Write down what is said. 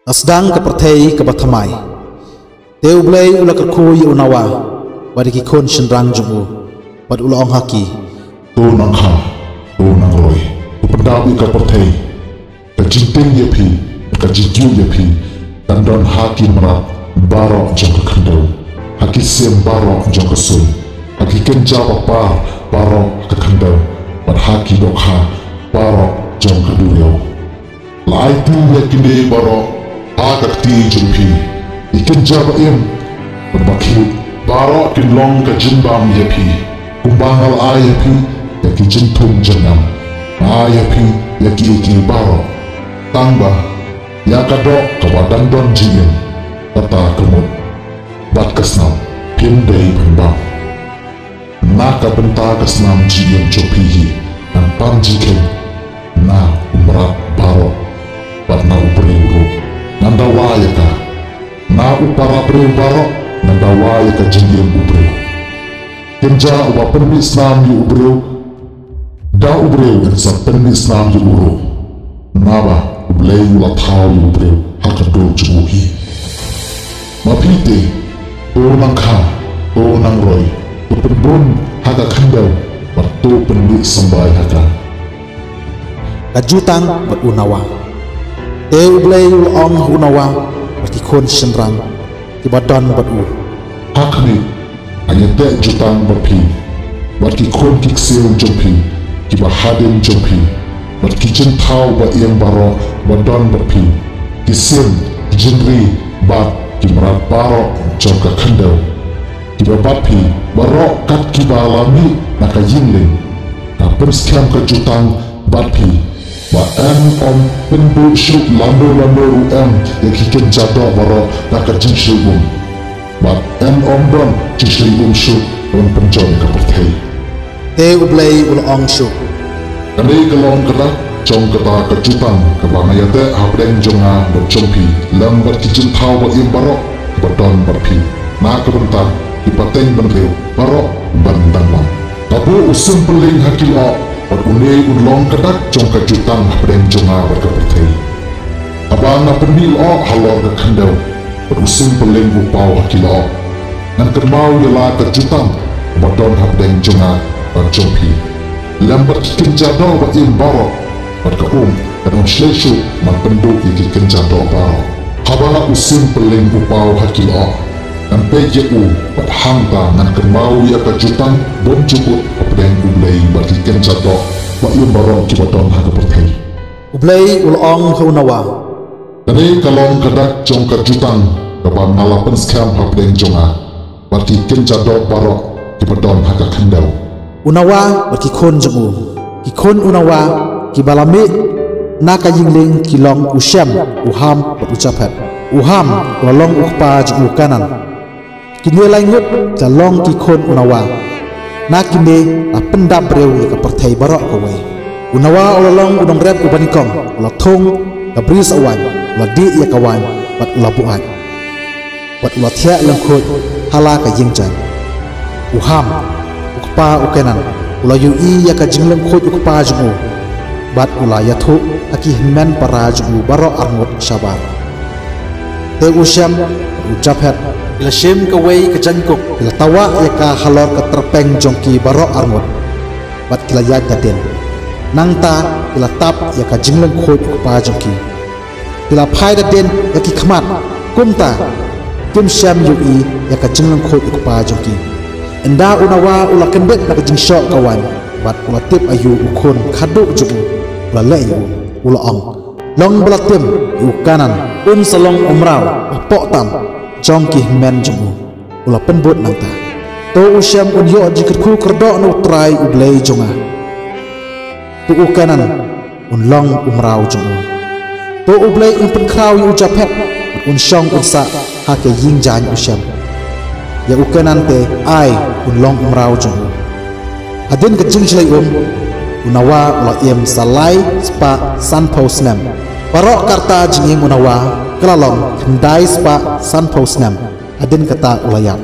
Asdang ke perthei ke bathamai. Teu blei ula kerkui unawa. Wadiki kon shendrang jungu. Wad ula ong haki. Tu nang ha, tu nang roi. Tu pendawi ke perthei. Ke jinting ye pi, ke jinju ye pi. Tandon haki merat barok jong ke kendau. Haki sem barok jong ke sun. Haki kenja bapar barok ke kendau. Wad haki dok ha barok jong ke duriau. Lai tu ye kinde barok. Agak ti jumpi, ikan jaba im, berbakit, barok kin long ke jimbam yepi, kumbangal ayepi, yaki jintung jenam, ayepi yaki iki barok, tangba, yakadok kawadang don jim, tata kemut, bat kesnam, pindai pembang, naka benta kesnam jim copihi, dan panjikin, na umrat barok, bat na uberi nanda wayaka na upara breu barok nanda wayaka jingiem ubreu kenja uba permis nam yu ubreu da ubreu insa permis nam yu uru naba ublei ula thau yu ubreu hakadol juhi mapite to nang kha to nang roi to penbun haka khandau waktu pendik sembai haka kajutang berunawa. Teu blei ong unawa berti kon shendrang di badan badu. Hakni hanya tek jutang berpi, berti kon kiksir jompi, kiba hadin jompi, berti jentau ba yang baro badan berpi, kisim jinri bat kimrat baro jomka kendau, kiba bapi baro kat kiba alami naka yingling, kapur sekian ke jutang bapi. Ba om penbu syuk lando ruam yang kiken jatuh baro nak jinsyubum. Ba om don jinsyubum syuk on penjon ke perthei. Teu blei ul ong syuk. Kani kelong kena jong kata kejutang ke bangayate hapdeng jonga berjompi lambat kijin thau ba im baro badon berpi. Na kebentar dipateng benreu baro bandang bang. Tabu usim peling hakilo. Unai ulong kedak jong kejutang hapdeng jonga berkeperthei. Abang na penil o halor ke kendau berusim peling upau hakilo. Nan kermau yala kejutang badon hapdeng jonga berjompi. Lambat kenjado ba im barok berkeum dan shleshu man penduk iki kenjado barok. Habala usim peling upau hakilo. Nan PJU bat hangta nan kermau ya kejutang bom juput hapdeng ublei bagi kenjado ba im barok ki badon haka perthei. Ublei ul ong unawa. Kani kalong kedak jong kejutang keban ngalapen skam hapdeng jonga bagi kenjado barok ki badon haka kendau. Unawa berti kon jemu. Ki kon unawa ki balami naka yingling ki long usyam uham berucapat. Uham golong ukpa jemu kanan. Kini laingut jalong ki kon unawa. Nakime la pendap breu ya ka perthei barok kowe. Unawa olong udong rep ubanikong la thong ka bris awan la di ya kawan bat ula buat. Bat ula thia lengkhot hala ka yingjan. Uham ukpa ukenan ula yui ya ka jingleng khot ukpa jumu. Bat ula yathu aki men para jumu barok arngot sabar. Te usyam ucaphat ila shem ka wei ka jankuk ila tawa ya ka halor ka terpeng jongki barok arngot. Bat kila yag gaden. Nangta ila tap ya ka jingleng khot ukpa jongki. Ila phai gaden ya ki khmat kumta kim syam yui ya ka jingleng khot ukpa jongki. Enda unawa ula kendek nak jingsyok kawan. Bat ula tip ayu ukun khaduk jubu ula layu ula ong. Long belatim yu kanan salong umrau pok tam jongki men jubu ula penbut nangta. To usyam unyo jikirku kerdok no trai ublei jonga. Tu kanan long umrau jubu. To ublei penkrau yu japet syong unsa hake yingjan usyam. Ya ukenan te ai unlong umrau jong. Adin ke jing chlai unawa la im salai spa sanpau snam. Barok karta jinging unawa kelalong kendai spa sanpau snam. Adin kata ulayap.